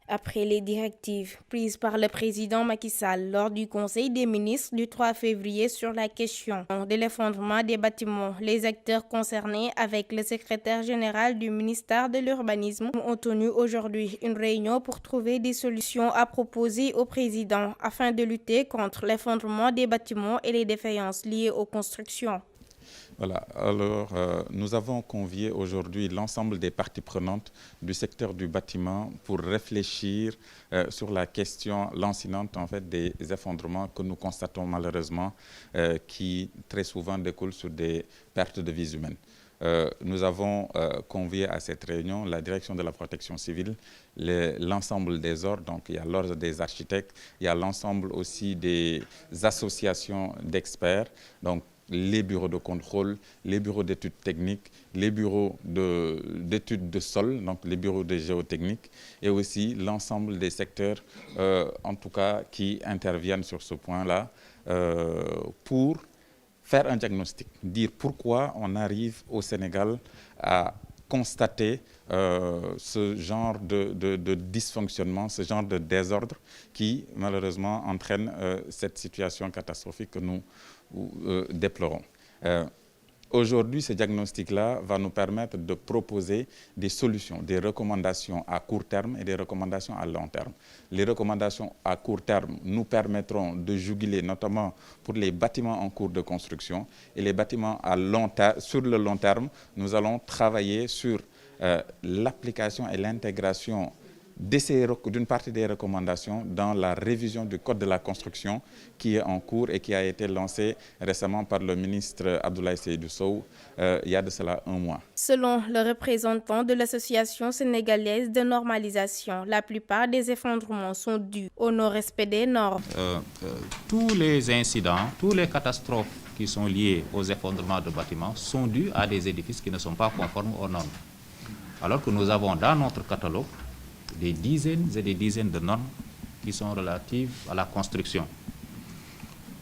Après les directives prises par le président Macky Sall lors du Conseil des ministres du 3 février sur la question de l'effondrement des bâtiments, les acteurs concernés avec le secrétaire général du ministère de l'Urbanisme ont tenu aujourd'hui une réunion pour trouver des solutions à proposer au président afin de lutter contre l'effondrement des bâtiments et les défaillances liées aux constructions. Voilà, alors nous avons convié aujourd'hui l'ensemble des parties prenantes du secteur du bâtiment pour réfléchir sur la question lancinante en fait, des effondrements que nous constatons malheureusement qui très souvent découlent sur des pertes de vies humaines. Nous avons convié à cette réunion la direction de la protection civile, l'ensemble des ordres, donc il y a l'ordre des architectes, il y a l'ensemble aussi des associations d'experts, donc les bureaux de contrôle, les bureaux d'études techniques, les bureaux d'études de sol, donc les bureaux de géotechnique, et aussi l'ensemble des secteurs, en tout cas, qui interviennent sur ce point-là, pour faire un diagnostic, dire pourquoi on arrive au Sénégal à constater ce genre de dysfonctionnement, ce genre de désordre qui, malheureusement, entraîne cette situation catastrophique que nous déplorons. Aujourd'hui, ce diagnostic-là va nous permettre de proposer des solutions, des recommandations à court terme et des recommandations à long terme. Les recommandations à court terme nous permettront de juguler, notamment pour les bâtiments en cours de construction, et les bâtiments sur le long terme, nous allons travailler sur l'application et l'intégration d'une partie des recommandations dans la révision du Code de la construction qui est en cours et qui a été lancé récemment par le ministre Abdoulaye Seydou Sow il y a de cela un mois. Selon le représentant de l'Association sénégalaise de normalisation, la plupart des effondrements sont dus au non-respect des normes. Tous les incidents, toutes les catastrophes qui sont liées aux effondrements de bâtiments sont dus à des édifices qui ne sont pas conformes aux normes. Alors que nous avons dans notre catalogue des dizaines et des dizaines de normes qui sont relatives à la construction.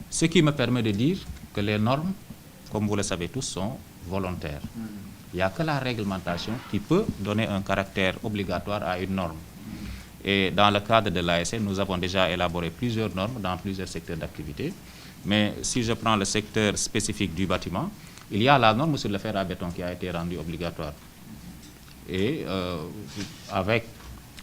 Ce qui me permet de dire que les normes, comme vous le savez tous, sont volontaires. Il n'y a que la réglementation qui peut donner un caractère obligatoire à une norme. Et dans le cadre de l'ASN, nous avons déjà élaboré plusieurs normes dans plusieurs secteurs d'activité. Mais si je prends le secteur spécifique du bâtiment, il y a la norme sur le fer à béton qui a été rendue obligatoire. Et avec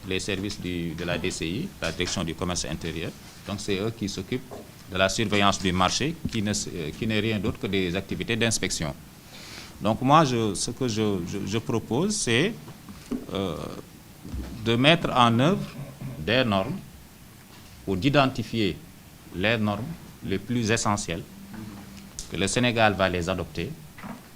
les services de la DCI, la direction du commerce intérieur. Donc c'est eux qui s'occupent de la surveillance du marché, qui n'est rien d'autre que des activités d'inspection. Donc moi, ce que je propose, c'est de mettre en œuvre des normes ou d'identifier les normes les plus essentielles, que le Sénégal va les adopter,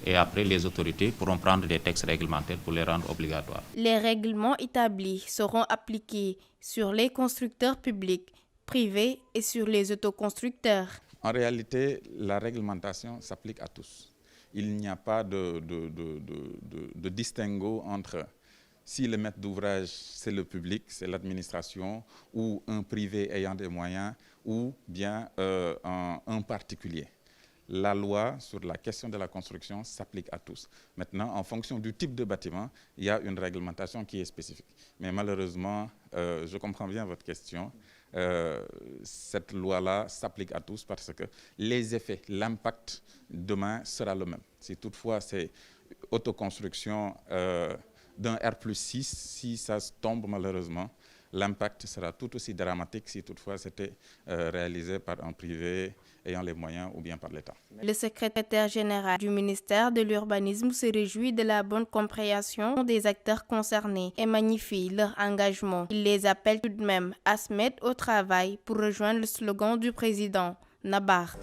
et après les autorités pourront prendre des textes réglementaires pour les rendre obligatoires. Les règlements établis seront appliqués sur les constructeurs publics, privés et sur les autoconstructeurs. En réalité, la réglementation s'applique à tous. Il n'y a pas de distinguo entre si le maître d'ouvrage, c'est le public, c'est l'administration, ou un privé ayant des moyens, ou bien un particulier. La loi sur la question de la construction s'applique à tous. Maintenant, en fonction du type de bâtiment, il y a une réglementation qui est spécifique. Mais malheureusement, je comprends bien votre question, cette loi-là s'applique à tous parce que les effets, l'impact demain sera le même. Si toutefois c'est autoconstruction d'un R+6, si ça tombe malheureusement, l'impact sera tout aussi dramatique si toutefois c'était réalisé par un privé ayant les moyens ou bien par l'État. Le secrétaire général du ministère de l'Urbanisme se réjouit de la bonne compréhension des acteurs concernés et magnifie leur engagement. Il les appelle tout de même à se mettre au travail pour rejoindre le slogan du président Nabar.